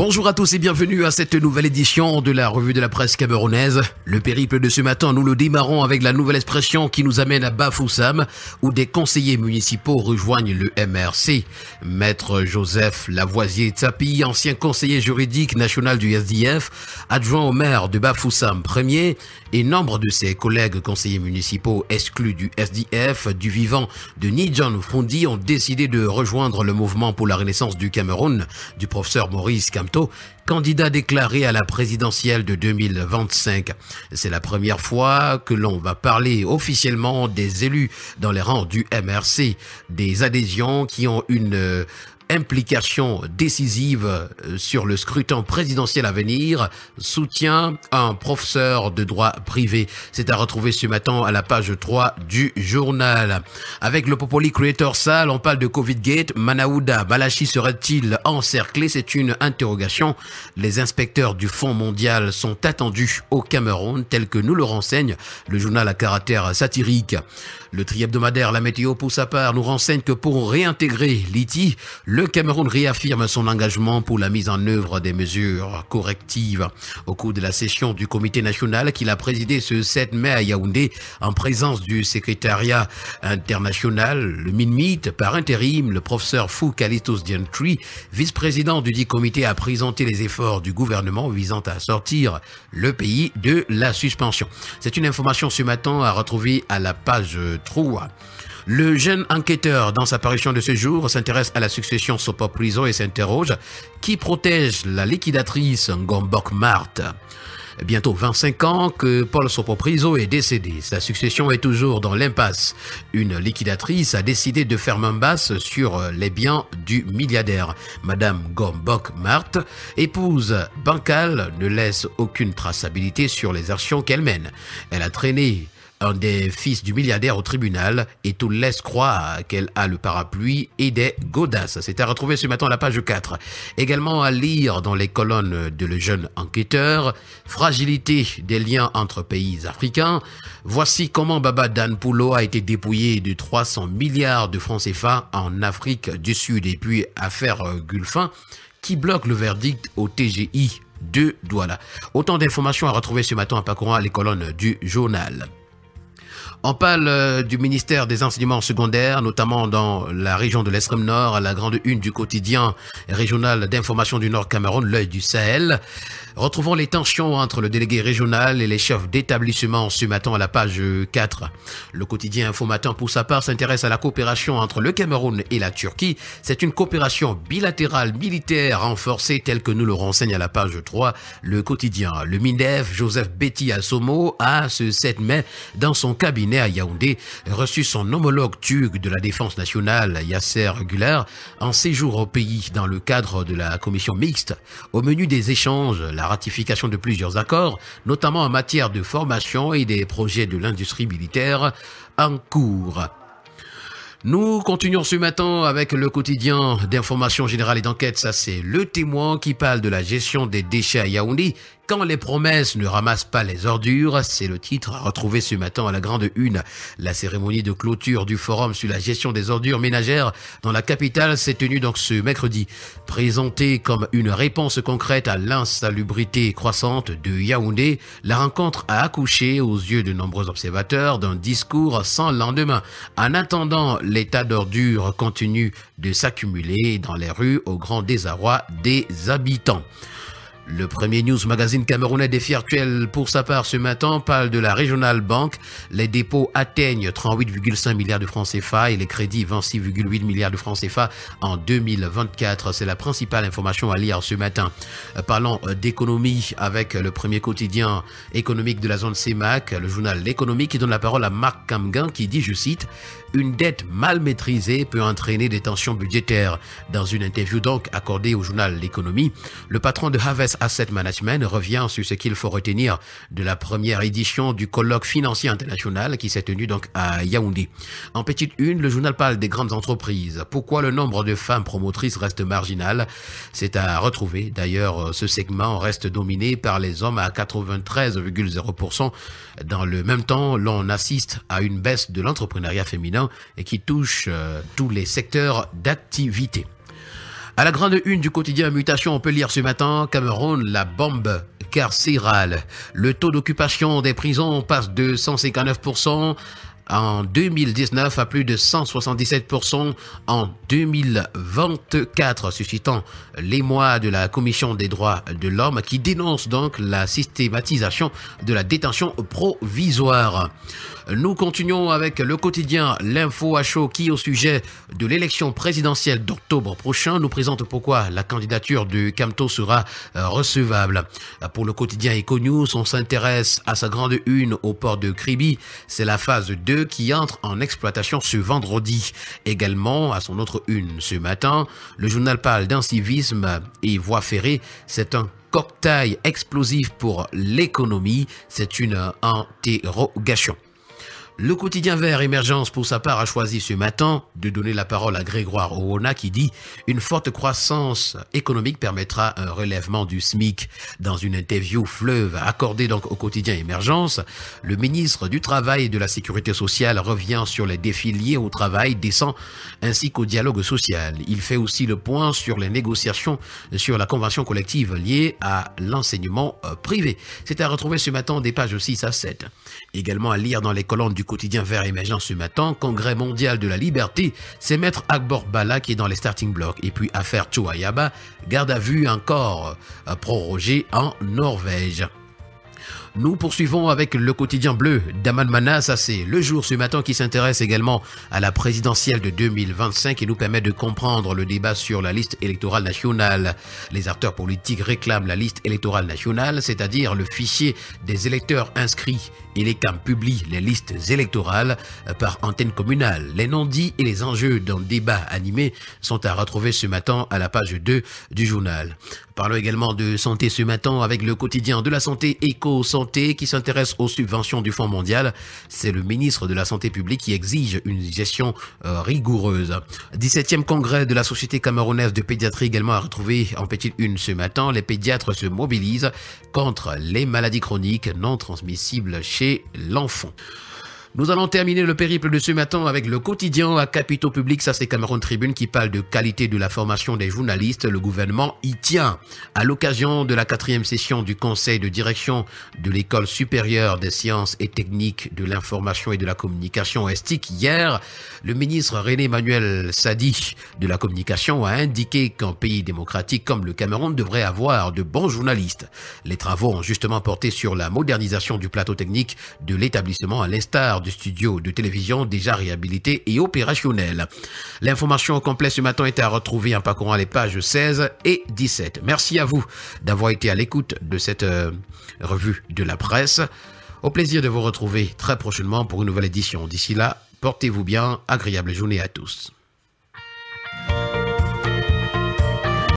Bonjour à tous et bienvenue à cette nouvelle édition de la revue de la presse camerounaise. Le périple de ce matin, nous le démarrons avec la nouvelle expression qui nous amène à Bafoussam, où des conseillers municipaux rejoignent le MRC. Maître Joseph Lavoisier-Tsapi, ancien conseiller juridique national du SDF, adjoint au maire de Bafoussam premier, et nombre de ses collègues conseillers municipaux exclus du SDF, du vivant de Nidjan Frondi, ont décidé de rejoindre le mouvement pour la renaissance du Cameroun du professeur Maurice Kamto, candidat déclaré à la présidentielle de 2025. C'est la première fois que l'on va parler officiellement des élus dans les rangs du MRC, des adhésions qui ont une implication décisive sur le scrutin présidentiel à venir, soutient un professeur de droit privé. C'est à retrouver ce matin à la page 3 du journal. Avec le Popoli Creator Salle, on parle de Covid-Gate. Manaouda Balachi serait-il encerclé? C'est une interrogation. Les inspecteurs du Fonds mondial sont attendus au Cameroun, tel que nous le renseigne le journal à caractère satirique. Le tri-hebdomadaire La Météo, pour sa part, nous renseigne que pour réintégrer l'ITI, le Cameroun réaffirme son engagement pour la mise en œuvre des mesures correctives. Au cours de la session du comité national qu'il a présidé ce 7 mai à Yaoundé, en présence du secrétariat international, le MINMIT, par intérim, le professeur Fou Kalistos Diantri, vice-président du dit comité, a présenté les efforts du gouvernement visant à sortir le pays de la suspension. C'est une information ce matin à retrouver à la page 3. Le jeune enquêteur, dans sa parution de ce jour, s'intéresse à la succession Sopo-Priso et s'interroge qui protège la liquidatrice Ngombok Marthe. Bientôt 25 ans que Paul Sopo-Priso est décédé. Sa succession est toujours dans l'impasse. Une liquidatrice a décidé de faire main basse sur les biens du milliardaire. Madame Ngombok Marthe, épouse bancale, ne laisse aucune traçabilité sur les actions qu'elle mène. Elle a traîné un des fils du milliardaire au tribunal et tout laisse croire qu'elle a le parapluie et des godasses. C'est à retrouver ce matin à la page 4. Également à lire dans les colonnes de Le Jeune Enquêteur, fragilité des liens entre pays africains. Voici comment Baba Dan Poulo a été dépouillé de 300 milliards de francs CFA en Afrique du Sud. Et puis affaire Gulfin qui bloque le verdict au TGI de Douala. Autant d'informations à retrouver ce matin en parcourant les colonnes du journal. On parle du ministère des enseignements secondaires, notamment dans la région de l'extrême nord, à la grande une du quotidien régional d'information du Nord Cameroun, l'œil du Sahel. Retrouvons les tensions entre le délégué régional et les chefs d'établissement ce matin à la page 4. Le quotidien Info Matin, pour sa part, s'intéresse à la coopération entre le Cameroun et la Turquie. C'est une coopération bilatérale militaire renforcée telle que nous le renseigne à la page 3. Le quotidien, le MINDEF, Joseph Betty Assomo, a ce 7 mai, dans son cabinet à Yaoundé, reçu son homologue turc de la défense nationale, Yasser Güler, en séjour au pays dans le cadre de la commission mixte. Au menu des échanges, la ratification de plusieurs accords, notamment en matière de formation et des projets de l'industrie militaire en cours. Nous continuons ce matin avec le quotidien d'information générale et d'enquête. Ça, c'est Le Témoin qui parle de la gestion des déchets à Yaoundé. Quand les promesses ne ramassent pas les ordures, c'est le titre à retrouver ce matin à la grande une. La cérémonie de clôture du forum sur la gestion des ordures ménagères dans la capitale s'est tenue donc ce mercredi. Présentée comme une réponse concrète à l'insalubrité croissante de Yaoundé, la rencontre a accouché aux yeux de nombreux observateurs d'un discours sans lendemain. En attendant, l'état d'ordures continue de s'accumuler dans les rues au grand désarroi des habitants. Le premier news magazine camerounais Défi Actuel, pour sa part ce matin, parle de la Regional Bank. Les dépôts atteignent 38,5 milliards de francs CFA et les crédits 26,8 milliards de francs CFA en 2024. C'est la principale information à lire ce matin. Parlons d'économie avec le premier quotidien économique de la zone CEMAC, le journal L'Économie, qui donne la parole à Marc Kamgan qui dit, je cite, « Une dette mal maîtrisée peut entraîner des tensions budgétaires ». Dans une interview donc accordée au journal L'Économie, le patron de Harvest Asset Management revient sur ce qu'il faut retenir de la première édition du colloque financier international qui s'est tenu donc à Yaoundé. En petite une, le journal parle des grandes entreprises. Pourquoi le nombre de femmes promotrices reste marginal? C'est à retrouver. D'ailleurs, ce segment reste dominé par les hommes à 93,0%. Dans le même temps, l'on assiste à une baisse de l'entrepreneuriat féminin et qui touche tous les secteurs d'activité. À la grande une du quotidien Mutation, on peut lire ce matin, Cameroun, la bombe carcérale. Le taux d'occupation des prisons passe de 159% en 2019 à plus de 177% en 2024, suscitant l'émoi de la Commission des droits de l'homme qui dénonce donc la systématisation de la détention provisoire. Nous continuons avec le quotidien L'Info à chaud qui, au sujet de l'élection présidentielle d'octobre prochain, nous présente pourquoi la candidature de Kamto sera recevable. Pour le quotidien Econews, on s'intéresse à sa grande une au port de Kribi. C'est la phase 2 qui entre en exploitation ce vendredi. Également, à son autre une ce matin, le journal parle d'incivisme et voies ferrées. C'est un cocktail explosif pour l'économie. C'est une interrogation. Le quotidien Vert Émergence, pour sa part, a choisi ce matin de donner la parole à Grégoire Owona qui dit « Une forte croissance économique permettra un relèvement du SMIC ». Dans une interview fleuve accordée donc au quotidien Émergence, le ministre du Travail et de la Sécurité sociale revient sur les défis liés au travail décent ainsi qu'au dialogue social. Il fait aussi le point sur les négociations sur la convention collective liée à l'enseignement privé. C'est à retrouver ce matin des pages 6 à 7. Également à lire dans les colonnes du quotidien Vert Émergence ce matin, Congrès mondial de la liberté, c'est Maître Agbor Bala qui est dans les starting blocks. Et puis affaire Chouayaba, garde à vue encore prorogée en Norvège. Nous poursuivons avec le quotidien bleu d'Aman Mana, ça c'est le jour ce matin qui s'intéresse également à la présidentielle de 2025 et nous permet de comprendre le débat sur la liste électorale nationale. Les acteurs politiques réclament la liste électorale nationale, c'est-à-dire le fichier des électeurs inscrits, et les CAM publient les listes électorales par antenne communale. Les non-dits et les enjeux d'un débat animé sont à retrouver ce matin à la page 2 du journal. Parlons également de santé ce matin avec le quotidien de la santé Éco-Santé qui s'intéresse aux subventions du Fonds mondial. C'est le ministre de la Santé publique qui exige une gestion rigoureuse. 17e congrès de la Société camerounaise de pédiatrie également à retrouver en petite une ce matin. Les pédiatres se mobilisent contre les maladies chroniques non transmissibles chez l'enfant. Nous allons terminer le périple de ce matin avec le quotidien à capitaux publics, ça c'est Cameroun Tribune qui parle de qualité de la formation des journalistes. Le gouvernement y tient. À l'occasion de la 4e session du conseil de direction de l'École supérieure des sciences et techniques de l'information et de la communication ESTIC hier, le ministre René Manuel Sadi de la communication a indiqué qu'un pays démocratique comme le Cameroun devrait avoir de bons journalistes. Les travaux ont justement porté sur la modernisation du plateau technique de l'établissement à l'instar du studio de télévision déjà réhabilité et opérationnel. L'information complète ce matin est à retrouver en parcourant les pages 16 et 17. Merci à vous d'avoir été à l'écoute de cette revue de la presse. Au plaisir de vous retrouver très prochainement pour une nouvelle édition. D'ici là, portez-vous bien. Agréable journée à tous.